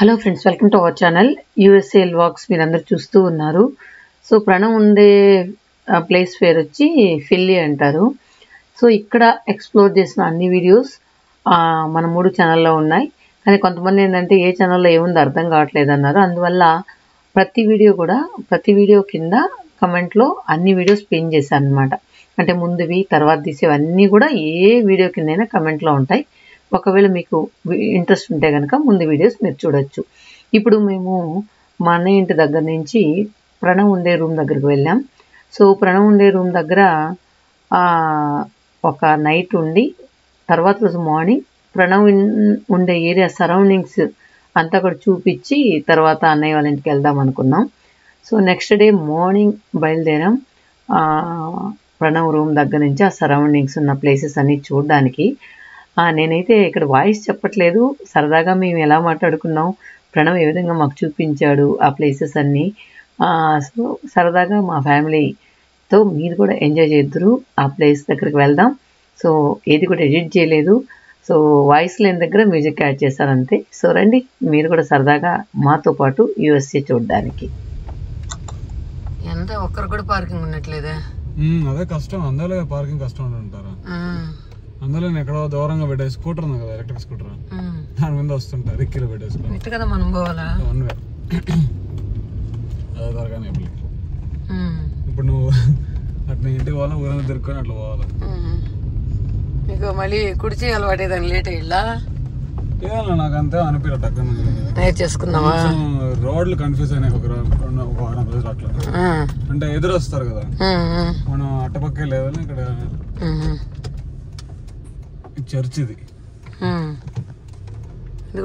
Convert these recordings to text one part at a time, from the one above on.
Hello friends, welcome to our channel USA vlogs. మీరు అందరు చూస్తూ ఉన్నారు. సో ప్రణవ్ ఉండే ప్లేస్ పేరు వచ్చి ఫిల్లీ అంటారు. సో ఇక్కడ ఎక్స్ప్లోర్ చేసిన అన్ని వీడియోస్ మన 3 ఛానల్లో ఉన్నాయి. కానీ కొంతమంది ఏంటంటే ఏ ఛానల్లో ఏముందో అర్థం కావట్లేదు అన్నారు. అందువల్ల ప్రతి వీడియో కింద కమెంట్లో అన్ని వీడియోస్ పిన్ చేశాను అనమాట. అంటే ముందువి తర్వాత తీసేవన్నీ కూడా ఏ వీడియో కిందైనా కమెంట్లో ఉంటాయి. ఒకవేళ మీకు ఇంట్రెస్ట్ ఉంటే కనుక ముందు వీడియోస్ మీరు చూడొచ్చు. ఇప్పుడు మేము మా అన్నయ్య ఇంటి దగ్గర నుంచి ప్రణవ్ ఉండే రూమ్ దగ్గరికి వెళ్ళాం. సో ప్రణవ్ ఉండే రూమ్ దగ్గర ఒక నైట్ ఉండి తర్వాత రోజు మార్నింగ్ ప్రణవ్ ఉండే ఏరియా సరౌండింగ్స్ అంతా కూడా చూపించి తర్వాత అన్నయ్య వాళ్ళ ఇంటికి వెళ్దాం అనుకున్నాం. సో నెక్స్ట్ డే మార్నింగ్ బయలుదేరాం ప్రణవ్ రూమ్ దగ్గర నుంచి ఆ సరౌండింగ్స్ ఉన్న ప్లేసెస్ అన్నీ చూడడానికి. నేనైతే ఇక్కడ వాయిస్ చెప్పట్లేదు, సరదాగా మేము ఎలా మాట్లాడుకున్నాం, ప్రణవ్ ఏ విధంగా మాకు చూపించాడు ఆ ప్లేసెస్ అన్నీ. సో సరదాగా మా ఫ్యామిలీతో మీరు కూడా ఎంజాయ్ చేద్దరు. ఆ ప్లేస్ దగ్గరికి వెళ్దాం. సో ఏది కూడా ఎడిట్ చేయలేదు. సో వాయిస్ లేని దగ్గర మ్యూజిక్ యాడ్ చేశాను అంతే. సో రండి మీరు కూడా సరదాగా మాతో పాటు యూఎస్ఏ చూడడానికి. ఎంత ఒక్కరు కూడా పార్కింగ్ ఉన్నట్లేదా? అదే కష్టం, అందులో పార్కింగ్ కష్టం ఉంటారు. అందులో ఎక్కడో దూరంగా పెట్టేసి స్కూటర్ ఉంది కదా, ఎలక్ట్రిక్ స్కూటర్, దాని మీద వస్తుంటా రిక్కీలో పెట్టేసుకో కదా మనం పోవాలా. వన్ వే అదే త్వరగానే. ఇప్పుడు నువ్వు అట్లా ఇంటికి పోవాలా, ఊరంతా తిరుక్కొని అట్లా పోవాలా. మీకు మళ్ళీ కుడిచి అలవాటేదాన్ని లేట్ అయ్యా ఏమన్నా నాకు అంతే అనిపించదు. అక్కడ చేసుకున్నావా? రోడ్లు కన్ఫ్యూజ్ అయినాయి ఒక వారం రోజులు అట్లా. అంటే ఎదురు వస్తారు కదా, మనం అట్టపక్కే లేదని ఇక్కడ చర్చ్ ఇది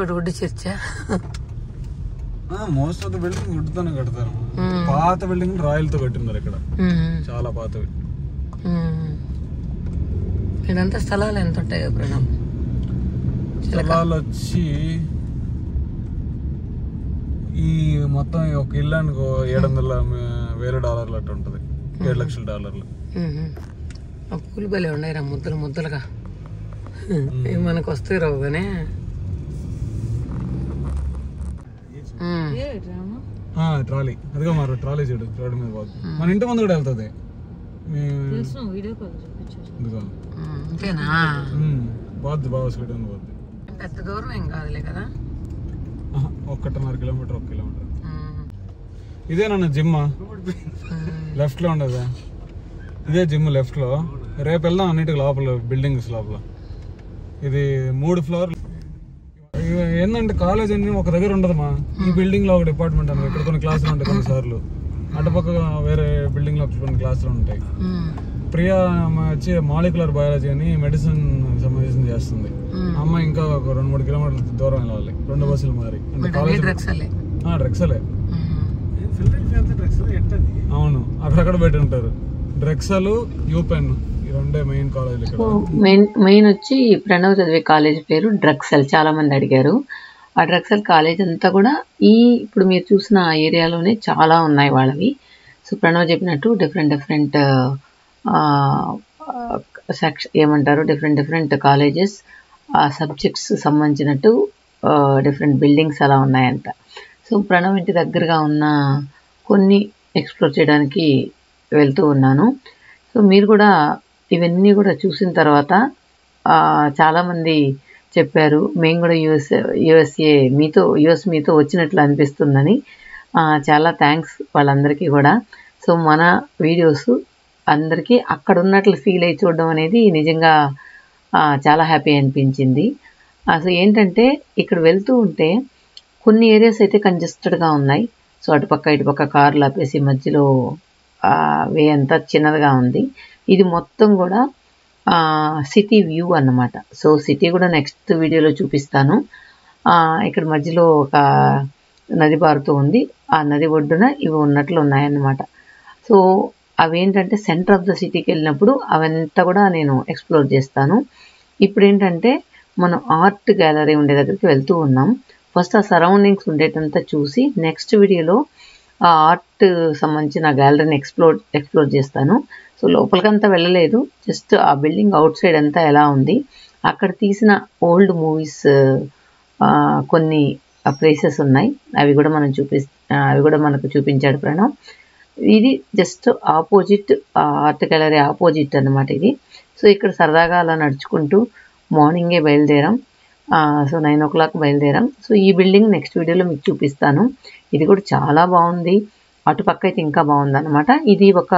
కూడా వుడ్ చర్చా? Most of the building wood తోనే కడతారు. పాత బిల్డింగ్ రాయలతో కట్టినారు ఇక్కడ, చాలా పాతవి. ఇదంతా స్థలాలు ఎంత ఉంటాయో ప్రణవ్? స్థలాలు వచ్చి ఈ మొత్తం ఒక ఇల్లు అనుకో $700,000 అట్టు ఉంటది, $7,00,000. పూలు బలే ఉన్నాయి రా, ముద్దలు ముద్దలుగా. మనకు వస్తాయి రావు కానీ ట్రాలీ, అదిగో మరి ట్రాలీ చూడు, రోడ్డు మీద పోతుంది. మన ఇంటి ముందు కూడా వెళ్తుంది. పోద్ది బాగా స్పీడ్ ఉంది, పోద్ది. పెద్ద దూరం ఏం కాదులే కదా, 1.5 కిలోమీటర్ 1 కిలోమీటర్. ఇదే నన్ను జిమ్ లెఫ్ట్ లో ఉండదా, ఇదే జిమ్ లెఫ్ట్ లో. రేపు వెళ్దాం అన్నిటికి లోపల, బిల్డింగ్స్ లోపల. ఇది 3 ఫ్లోర్లు. ఏంటంటే కాలేజ్ అన్ని ఒక దగ్గర ఉండదమ్మా. ఈ బిల్డింగ్ లో ఒక డిపార్ట్మెంట్ అన్నది, ఇక్కడ కొన్ని క్లాసులు ఉంటాయి కొన్నిసార్లు, అటుపక్క వేరే బిల్డింగ్ లో కొన్ని క్లాసులు ఉంటాయి. ప్రియా వచ్చి మాలిక్యులర్ బయాలజీ అని మెడిసిన్ సంబంధించి చేస్తుంది. అమ్మ ఇంకా ఒక 2-3 కిలోమీటర్ల దూరం వెళ్ళాలి, 2 బస్సులు మారి. డ్రగ్సలే. అవును, అక్కడక్కడ పెట్టి ఉంటారు. డ్రగ్సల్, యూపెన్, ఈ 2 మెయిన్ కాలేజీలు. మెయిన్ వచ్చి ప్రణవ్ చదివే కాలేజ్ పేరు డ్రగ్సల్. చాలా మంది అడిగారు. ఆ డ్రగ్సల్ కాలేజ్ అంతా కూడా ఇప్పుడు మీరు చూసిన ఆ ఏరియాలోనే చాలా ఉన్నాయి వాళ్ళవి. సో ప్రణవ్ చెప్పినట్టు డిఫరెంట్ ఏమంటారు, డిఫరెంట్ కాలేజెస్, సబ్జెక్ట్స్ సంబంధించినట్టు డిఫరెంట్ బిల్డింగ్స్ అలా ఉన్నాయంట. సో ప్రణవ్ ఇంటి దగ్గరగా ఉన్న కొన్ని ఎక్స్ప్లోర్ చేయడానికి వెళ్తూ ఉన్నాను. సో మీరు కూడా ఇవన్నీ కూడా చూసిన తర్వాత చాలామంది చెప్పారు, మేము కూడా యూఎస్ మీతో వచ్చినట్లు అనిపిస్తుందని. చాలా థ్యాంక్స్ వాళ్ళందరికీ కూడా. సో మన వీడియోస్ అందరికీ అక్కడ ఉన్నట్లు ఫీల్ అయ్యి చూడడం అనేది నిజంగా చాలా హ్యాపీ అనిపించింది. అసలు ఏంటంటే ఇక్కడ వెళ్తూ ఉంటే కొన్ని ఏరియాస్ అయితే కంజెస్టెడ్గా ఉన్నాయి. సో ఇటుపక్క కార్లు ఆపేసి మధ్యలో వే అంతా చిన్నదిగా ఉంది. ఇది మొత్తం కూడా సిటీ వ్యూ అన్నమాట. సో సిటీ కూడా నెక్స్ట్ వీడియోలో చూపిస్తాను. ఇక్కడ మధ్యలో ఒక నది పారుతూ ఉంది, ఆ నది ఒడ్డున ఇవి ఉన్నట్లు ఉన్నాయన్నమాట. సో అవేంటంటే సెంటర్ ఆఫ్ ద సిటీకి వెళ్ళినప్పుడు అవంతా కూడా నేను ఎక్స్ప్లోర్ చేస్తాను. ఇప్పుడు ఏంటంటే మనం ఆర్ట్ గ్యాలరీ ఉండే దగ్గరికి వెళ్తూ ఉన్నాం. ఫస్ట్ ఆ సరౌండింగ్స్ ఉండేటంతా చూసి నెక్స్ట్ వీడియోలో ఆ ఆర్ట్ సంబంధించిన గ్యాలరీని ఎక్స్ప్లోర్ చేస్తాను. సో లోపలికంతా వెళ్ళలేదు, జస్ట్ ఆ బిల్డింగ్ అవుట్ సైడ్ అంతా ఎలా ఉంది, అక్కడ తీసిన ఓల్డ్ మూవీస్ కొన్ని ప్లేసెస్ ఉన్నాయి. అవి కూడా మనకు చూపించాడు ప్రణవ్. ఇది just opposite art gallery opposite అన్నమాట ఇది. సో ఇక్కడ సరదాగా అలా నడుచుకుంటూ మార్నింగే బయలుదేరాం. సో 9 o'clock బయలుదేరాం. సో ఈ బిల్డింగ్ నెక్స్ట్ వీడియోలో మీకు చూపిస్తాను. ఇది కూడా చాలా బాగుంది. అటుపక్క అయితే ఇంకా బాగుంది అనమాట. ఇది ఒక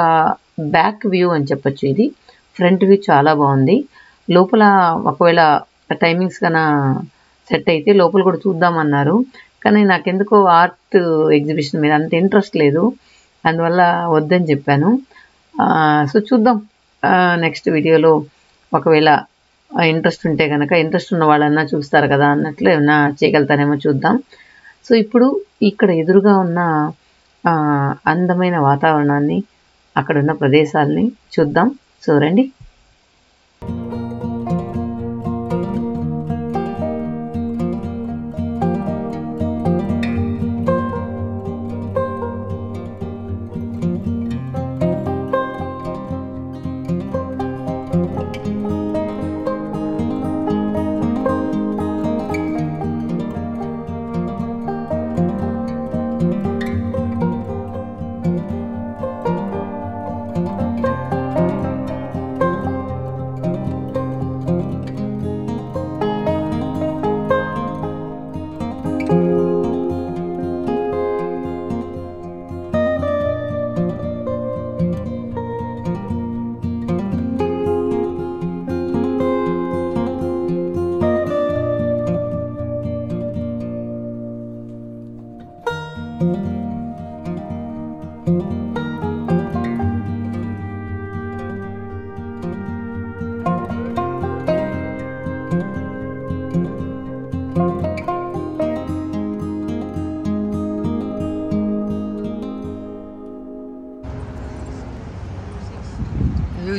బ్యాక్ వ్యూ అని చెప్పొచ్చు. ఇది ఫ్రంట్ వ్యూ చాలా బాగుంది. లోపల ఒకవేళ టైమింగ్స్ కన్నా సెట్ అయితే లోపల కూడా చూద్దామన్నారు. కానీ నాకెందుకో ఆర్ట్ ఎగ్జిబిషన్ మీద అంత ఇంట్రెస్ట్ లేదు, అందువల్ల వద్దని చెప్పాను. సో చూద్దాం నెక్స్ట్ వీడియోలో ఒకవేళ ఇంట్రెస్ట్ ఉంటే కనుక, ఇంట్రెస్ట్ ఉన్న వాళ్ళన్నా చూస్తారు కదా అన్నట్లు ఏమన్నా చేయగలుగుతానేమో చూద్దాం. సో ఇప్పుడు ఇక్కడ ఎదురుగా ఉన్న అందమైన వాతావరణాన్ని, అక్కడ ఉన్న ప్రదేశాలని చూద్దాం. సో రండి.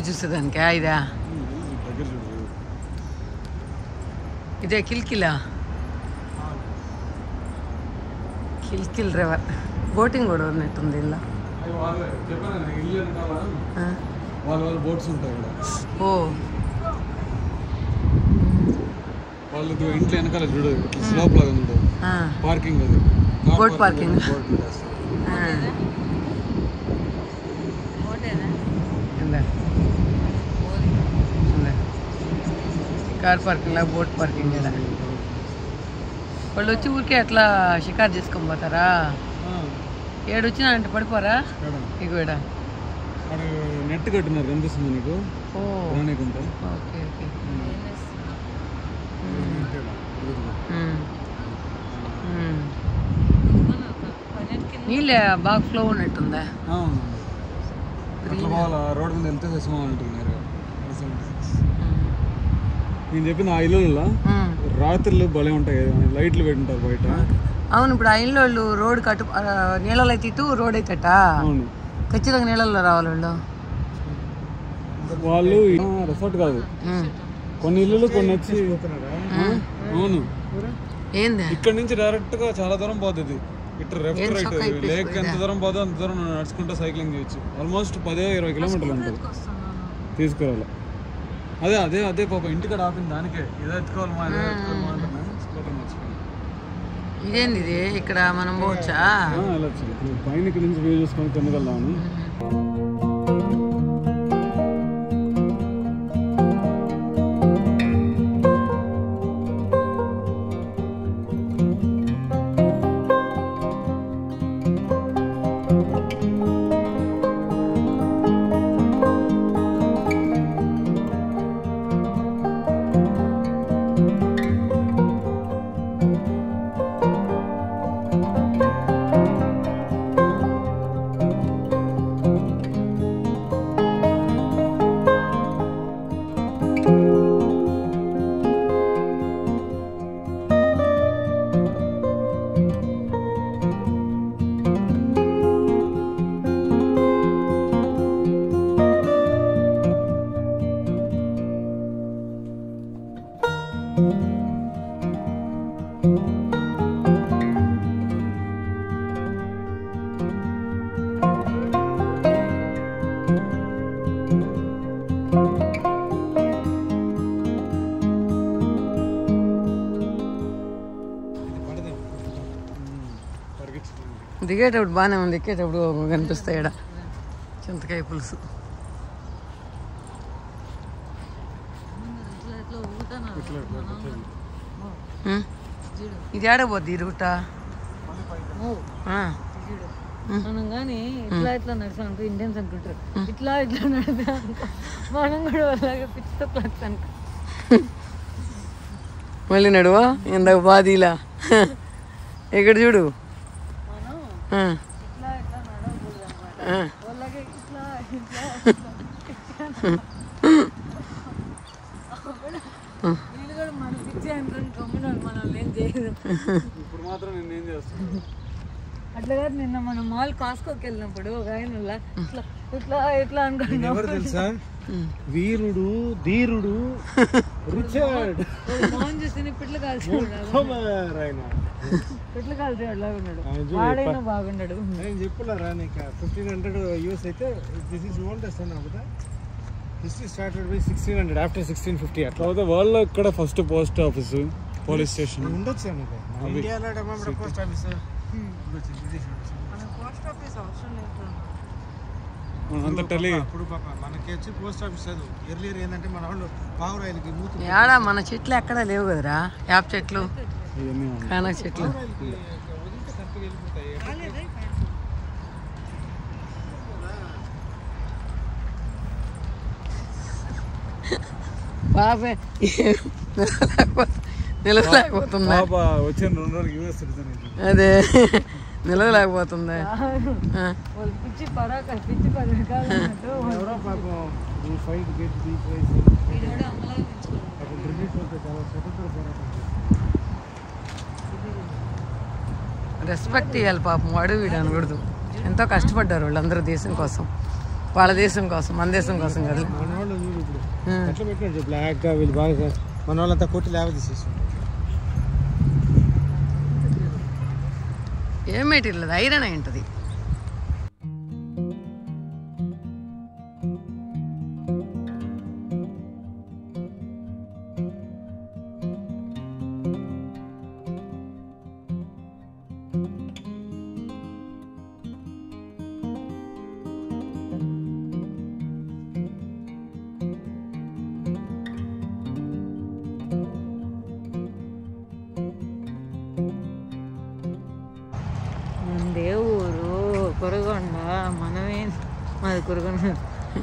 చూసేదానికా ఇదా? ఇదే కిల్కిల్ రివర్. బోటింగ్ కూడా ఉన్నట్టుంది ఇలా. ఓ వాళ్ళకి ఇంట్లో వెనకాల చూడు స్లోప్ లాగా ఉంది పార్కింగ్, అది బోట్ పార్కింగ్. కార్ పార్కింగ్ లాగా బోట్ పార్కింగ్ కదా. వాళ్ళు వచ్చి ఊరికే అట్లా షికారు చేసుకొని పోతారా? ఏడొచ్చినా అంటే పడిపోరా? ఇక్కడ నెట్ కట్టినారు కనిపిస్తుంది నీకు. Okay okay. నీళ్ళే బాగా ఫ్లో ఉన్నట్టుందా? రోడ్ మీద వెళ్తే ససిమంటున్నారు. నేను చెప్పిన ఆ ఇల్లులో రాత్రులు భలే ఉంటాయి, లైట్లు పెట్టింటారు బయట. అవును, ఇప్పుడు ఆ ఇల్లు వాళ్ళు రోడ్ కట్టు నీళ్ళలో అయితే ఇటు రోడ్ అయితే అవును ఖచ్చితంగా నీళ్ళల్లో రావాలి వాళ్ళు. రిసార్ట్ కాదు, కొన్ని ఇల్లులు కొన్ని వచ్చి. అవును, ఇక్కడ నుంచి డైరెక్ట్ గా చాలా దూరం పోతుంది. ఇటు లెఫ్ట్ రైట్ లేక్ ఎంత దూరం పోతుందో అంత దూరం నడుచుకుంటూ సైక్లింగ్ చేయొచ్చు. ఆల్మోస్ట్ 10-20 kilometers ఉంటుంది. తీసుకురావాలి. అదే పాప ఇంటికాడ ఆపింది దానికే. ఇదే ఎత్తుకోవాలి మా ఇదేంది ఇది? ఇక్కడ మనం పోవచ్చా? వెళ్ళొచ్చు. పైన నుంచి వ్యూ చూసుకొని కిందకెళ్దామని. దిగేటప్పుడు బాగానే ఉంది, ఎక్కేటప్పుడు కనిపిస్తాయి ఇక్కడ చింతకాయ పులుసు. ఇది ఆడబోద్ది ఈ రూట మనం కానీ ఇట్లా ఇట్లా నడిచాను ఇండియన్స్ అనుకుంటారు, ఇట్లా ఇట్లా నడిచా మనం కూడా అలాగే పిచ్చితో క్లాక్స్ అనుకో. మళ్ళీ నడువా ఇందాక బాదీలా ఇక్కడ చూడు. ఇట్లా ఇట్లా నడవకూడదు అనమాట, అలాగే ఇట్లా ఇట్లా వీళ్ళు కూడా మన పిచ్చి అనుకుని కమ్మినాడు, మనల్ని ఏం చేయదు. ఇప్పుడు మాత్రం నేనేం చేస్తాను అట్లా కాదు, నిన్న మనం మాల్ కాస్కోకి వెళ్ళినప్పుడు ఒక ఆయన ఇట్లా ఇట్లా ఇట్లా అనుకున్నాం. ఎవరు తెలుసా? వీరుడు ధీరుడు రిచర్డ్. మోహన్ చూస్తే పిట్లు కాల్చేవాడు, పిట్లు కాల్చేవాడు లాగా ఉన్నాడు. వాడైనా బాగున్నాడు. నేను చెప్పులారా నీకు 1500 US అయితే దిస్ ఈజ్ ఓల్డెస్ట్ అన్నా కదా. History started by 1600 after 1650. అట్లా వరల్డ్ లో ఇక్కడ first post office police station ఉండొచ్చు. ఇండియాలో పోస్ట్ ఆఫీస్ అంత టెలి ఇప్పుడు మనకి వచ్చి పోస్ట్ ఆఫీస్ చదువు ఎర్లియర్ ఏంటంటే మన వాళ్ళు పావురాయిలకి మూతి ఏడా మన చెట్లు ఎక్కడ లేవు కదరా, యాప చెట్లు కానా చెట్లు. బాబే నిలవలేకపోతుందా? వచ్చిన 2 రోజులు యూఎస్ అదే నిలవలేకపోతుందా? పిచ్చి పరాక పిచ్చి పరాకాలు ఎవరో పాపం ఈ ఫైట్ గెట్ ది ప్రైస్ అప్పుడు బ్రిటిష్ వాళ్ళతో చాలా స్వతంత్ర పోరాటం. రెస్పెక్ట్ ఇవ్వాలి పాపం, వాడు వీడు అనకూడదు. ఎంతో కష్టపడ్డారు వాళ్ళందరూ దేశం కోసం, వాళ్ళ దేశం కోసం, మన దేశం కోసం కదా. మన వాళ్ళు చూడు ఇప్పుడు ఎట్లా పెట్టినాడు బ్లాక్ గా, వీళ్ళు బాగా మన వాళ్ళంతా కొట్టి లేవ తీసేసారు. ఏం మెటీరియల్, ఐరన్ అయి ఉంటుంది. దేవురు కురగొండ, మనమే మాది కురగొండ,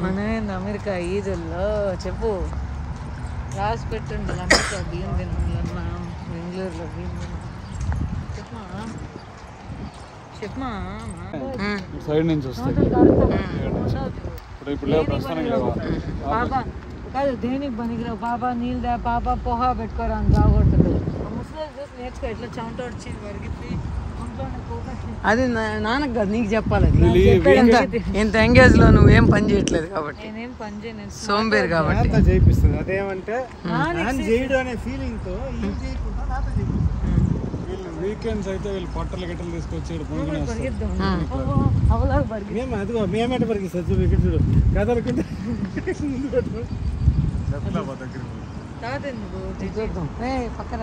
మనమేంది అమెరికా ఈదుల్లో చెప్పు. రాసి పెట్టుండాలి అమెరికా బియ్యం తినాలన్నా, బెంగళూరులో బియ్యం తినాలి. చెప్పమా సైడ్ నుంచి వస్తాయి. పాపా కాదు దేనికి పనికిరావు, పాపా నీళ్ళు దా, పాపా పోహా పెట్టుకోరా అని తాగొడుతుంది. ముసలి చూసి నేర్చుకో, ఎట్లా చెమట వచ్చి వరిగితే అది నాన్నకు కాదు, నీకు చెప్పాలి. ఇంత ఎంగేజ్ లో నువ్వేం పని చేయట్లేదు కాబట్టి, నేనేం పని చేయను, సోంబేరు కాబట్టి చేయిస్తుంది. అదేమంటే చేయడం అనే ఫీలింగ్ తో ఏం చేయకుండా నాతో చేయిస్తుంది. వీకెండ్స్ అయితే వీళ్ళు పొట్టలు గిట్టలు తీసుకొచ్చాడు మేమేట పరిగిస్తాం. చూడు ఇక్కడ చూడు కదలకుండా ముందు పెట్టు పక్కన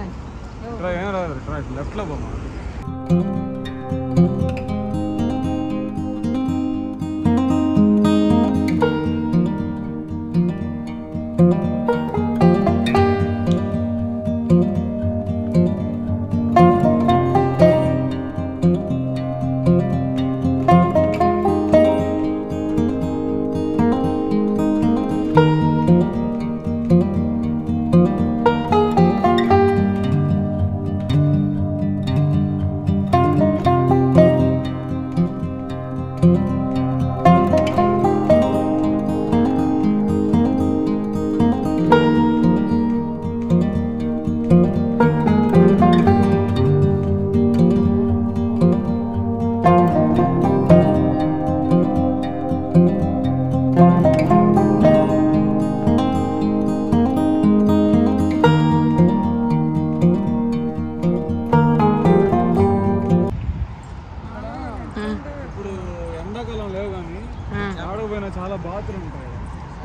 ఏం రాదు, లెఫ్ట్ లో పోమా.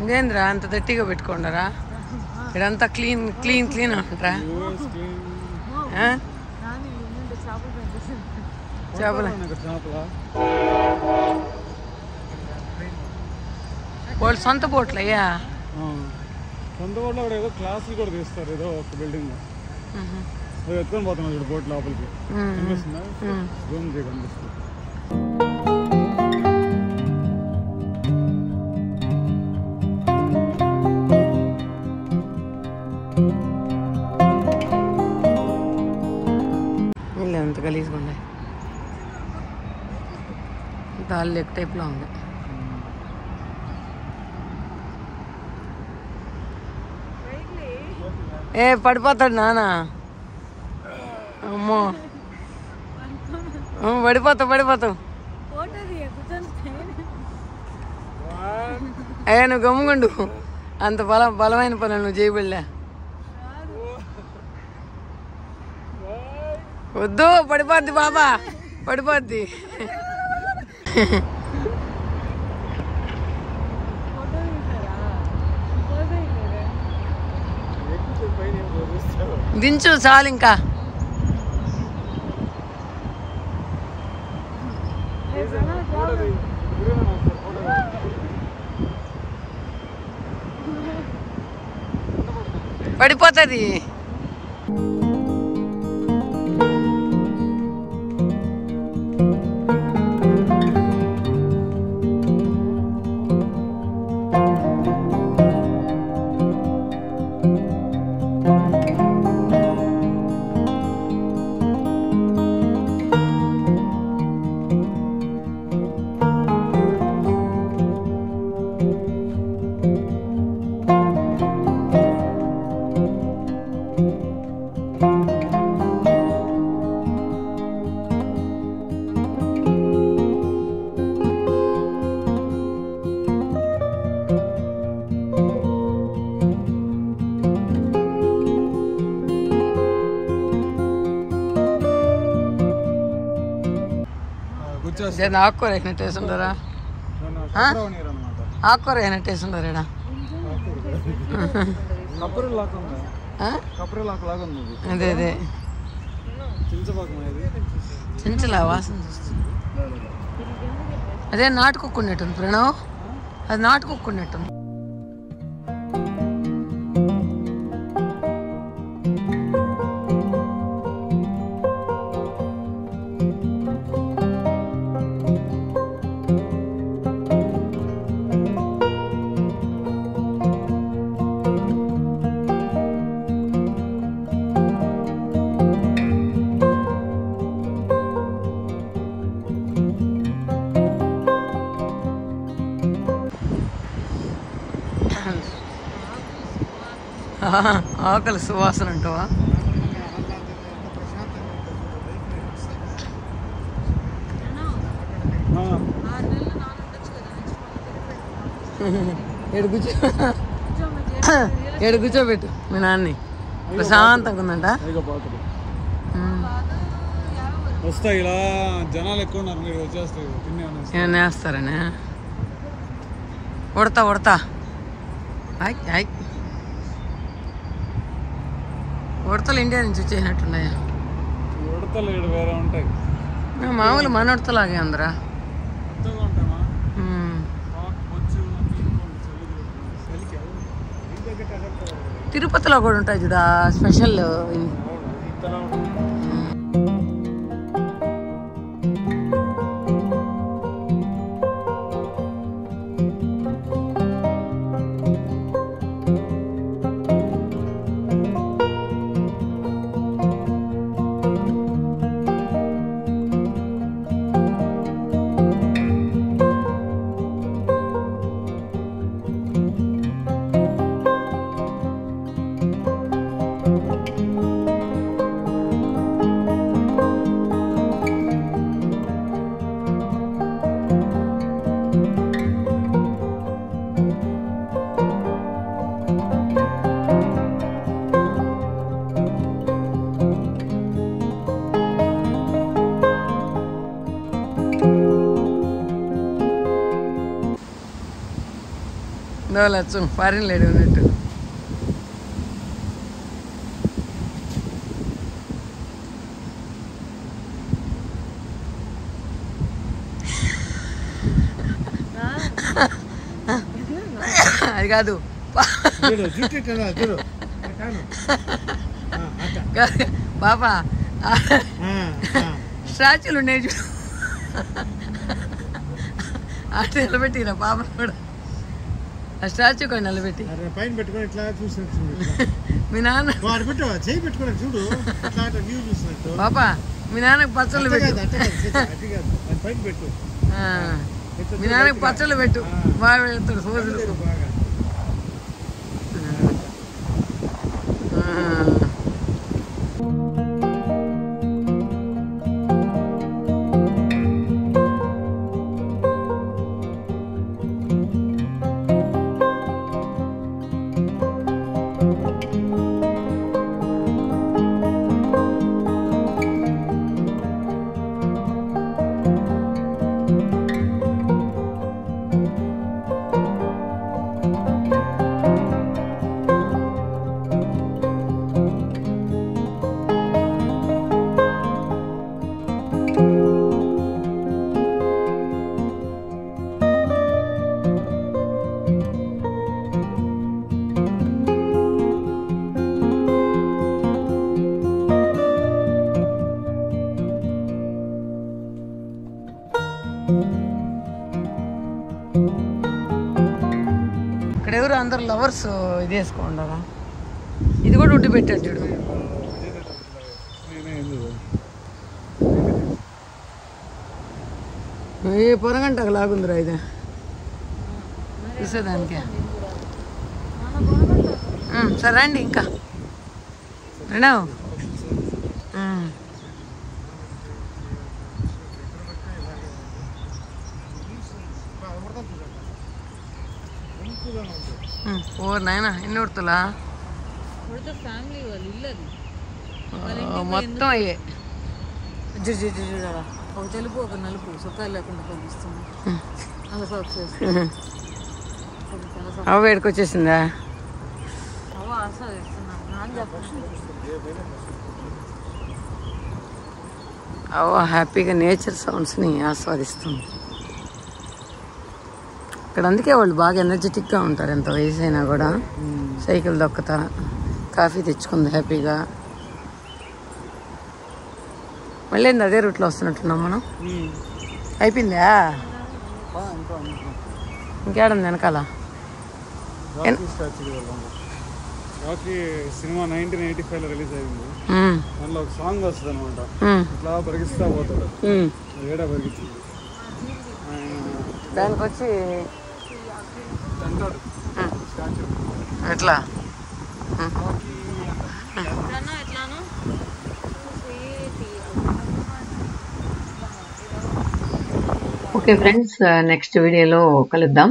ఇదేంద్రా అంత గట్టిగా పెట్టుకోండరా, ఇదంతా క్లీన్ క్లీన్ క్లీన్ అంటారా? చేపల చేపల వాళ్ళు సొంత బోట్లు అయ్యా. సొంత బోట్లో అక్కడ ఏదో క్లాసులు కూడా తీస్తారు, ఏదో ఒక బిల్డింగ్ ఎత్తుకొని పోతున్నాం ఇక్కడ బోట్ లోపలికి. కనిపిస్తుందా? జూమ్ చేయ కనిపిస్తుంది. ఎంత గలీజ్గా ఉన్నాయి, దాల్ లెగ్ టైప్లో ఉంది. ఏ పడిపోతాడు నాన్న, అమ్మో పడిపోతావు. అయ్యా నువ్వు గమ్ముకుండు, అంత బలమైన పనులు నువ్వు చేయబడిలే. వద్దు, పడిపోద్ది బాబా, పడిపోద్ది. దించు చాలు ఇంకా. పడిపోతుంది. ఆకుకూర వేసిన టేస్ట్ ఉండరా? ఆకుకూర వేసిన టేస్ట్ ఉండరా? అదే అదే చెంచలా వాసన చూస్తుంది. అదే నాటుకున్నట్టుంది ప్రణవ్, అది నాటుకున్నట్టుంది. ఆకలి సువాసన అంటావా? ఏడు కూర్చోబెట్టు మీ నాన్ని, ప్రశాంతంగా ఉందంట. వస్తాయి ఇలా జనాలు ఎక్కువ ఉన్నారు, మీరు వచ్చేస్తాయి ఏమన్నా వేస్తారనే ఉడతా ఉడతలు ఇండియా నుంచి వచ్చేసినట్టున్నాయా? ఉడతలు ఇక్కడ వేరే ఉంటాయి, మామూలు మన ఉడతలాగే అందరా. తిరుపతిలో కూడా ఉంటాయి చూడ స్పెషల్. లచ్చు ఫారిన్ లేడీ ఉన్నట్టు. అది కాదు పాపా స్టాచ్యూలు ఉన్నాయి చూడు అటు నిలబెట్టిరా పాపను కూడా ఆ స్టాచ్యూ కూడా నిలబెట్టి పైన పెట్టుకొని ఇట్లా చూసినట్టు మీ నాన్న చేయి పెట్టుకున్నాడు చూడు చూసినట్టు పాపా మీ నాన్నకు పచ్చళ్ళు పెట్టు పైన పెట్టు మీ నాన్నకు పచ్చళ్ళు పెట్టు బాగా పెడతాడు సోజులు ఇక్కడ ఎవరు అందరు లవర్స్ ఇది వేసుకోండారా ఇది కూడా ఉట్టి పెట్టాడు చూడు ఏ పొరగంటకు లాగుందిరా ఇది చూసేదానికి సరే రండి ఇంకా రెండో ఓ నాయన ఎన్ని ఉడతలా ఫ్యామిలీ వాళ్ళు ఇల్లు మొత్తం అయ్యే చూడాలా ఒక తెలుపు ఒక నలుపు సుఖాలు లేకుండా కనిపిస్తుంది అలా సాక్స్ అవ్వ వేడుకొచ్చేసిందా అవ్వ ఆస్వాదిస్తున్నాను నాన్న చెప్పండి అవ్వ హ్యాపీగా నేచర్ సౌండ్స్ని ఆస్వాదిస్తుంది ఇక్కడ అందుకే వాళ్ళు బాగా ఎనర్జెటిక్గా ఉంటారు ఎంత వయసు అయినా కూడా సైకిల్ దొక్కుతా కాఫీ తెచ్చుకుంది హ్యాపీగా మళ్ళీ అదే రూట్లో వస్తున్నట్టున్నాం మనం అయిపోయిందా ఇంకేడుంది వెనకాల సినిమా 1985 రిలీజ్ అయింది దాంట్లో ఒక సాంగ్ వస్తుంది అనమాట ఇట్లా పరిగిస్తా పోతాడు ఏడా పరిగించింది దానికి వచ్చి ఎట్లా ఓకే ఫ్రెండ్స్, నెక్స్ట్ వీడియోలో కలుద్దాం.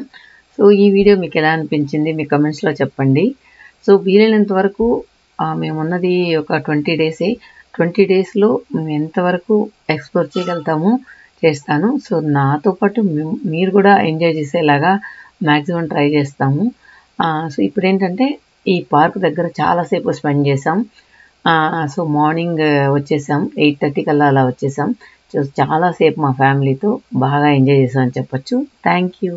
సో ఈ వీడియో మీకు ఎలా అనిపించింది మీ కమెంట్స్లో చెప్పండి. సో వీలైనంత వరకు మేమున్నది ఒక 20 డేసే. 20 డేస్లో మేము ఎంతవరకు ఎక్స్ప్లోర్ చేయగలుగుతామో చేస్తాను. సో నాతో పాటు మీరు కూడా ఎంజాయ్ చేసేలాగా మ్యాక్సిమం ట్రై చేస్తాము. సో ఇప్పుడు ఏంటంటే ఈ పార్క్ దగ్గర చాలాసేపు స్పెండ్ చేసాం. సో మార్నింగ్ వచ్చేసాం, 8:30 కల్లా అలా వచ్చేసాం. సో చాలాసేపు మా ఫ్యామిలీతో బాగా ఎంజాయ్ చేసామని చెప్పొచ్చు. Thank you.